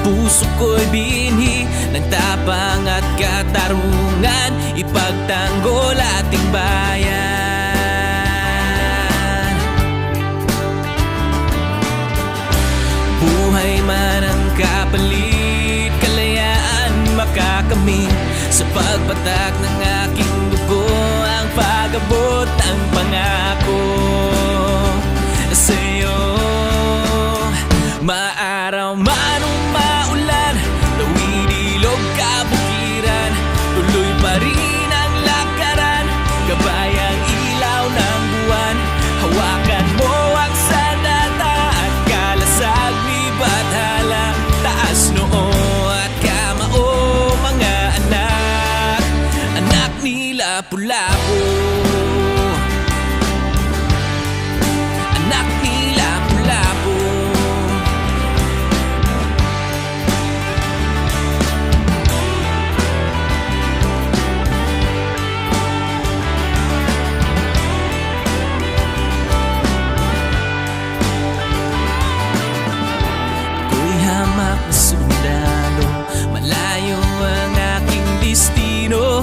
Puso ko'y binhi ng tapang at katarungan, ipagtanggol ating bayan. Buhay man ang kapalit, kalayaan makakamit. Sa pagpatak ng aking dugo, ang pag-abot ng pangako sa'yo. Maaraw man o maulan, tawid ilog kabukiran, tuloy pa rin ang lakaran, gabay ang ilaw ng buwan. Hawakan mo ang sandata at kalasag ni Bathala. Taas noo at kamao, mga anak, anak ni Lapu-Lapu. Anak ni Lapu-Lapu. Hamak na sundalo, malayo ang aking destino.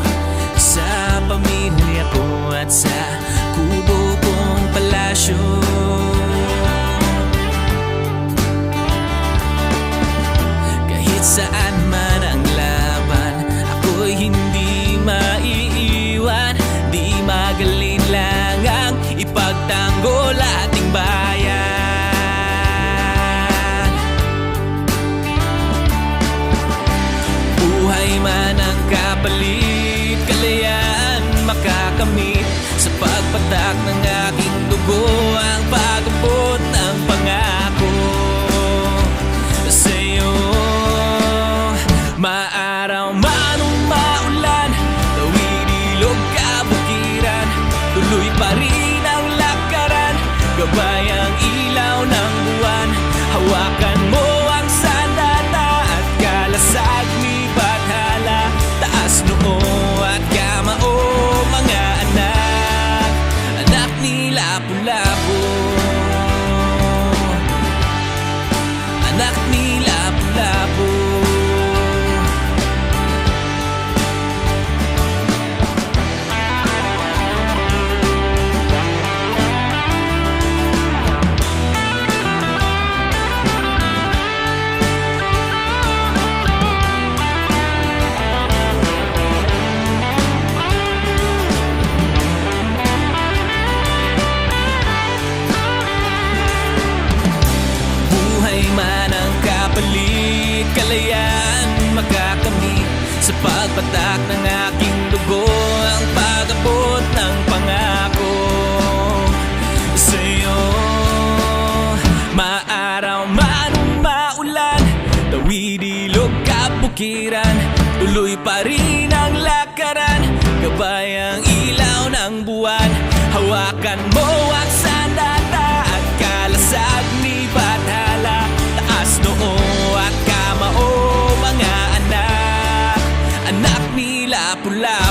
Sa pamilya ko at sa kubo kong palasyo. Kahit saan man ang laban, ako'y hindi maiiwan. Di magaling lang ang ipagtanggol ating bayan. Buhay man ang kapalit, kalayaan makakamit. Sa pagpatak ng aking dugo, ang pag-abot ng pangako sa'yo. Maaraw man o maulan, tawid ilog kabukiran, tuloy pa rin ang lakaran, gabay ang ilaw ng buwan. Hawakan mo ang sandata at kalasag ni Bathala. Taas noo at kamao, mga anak, anak ni Lapu-Lapu. Anak ni Lapu-Lapu. Man ang kapalit, kalayaan makakamit. Sa pagpatak ng aking dugo, ang pag-abot ng pangako sa'yo. Maaraw man o maulan, tawid ilog kabukiran, tuloy pa rin ang lakaran, gabay ang ilaw ng buwan. Hawakan mo ang sandata at kalasag ni Bathala. Taas noo at kamao, mga anak, anak ni Lapu-Lapu.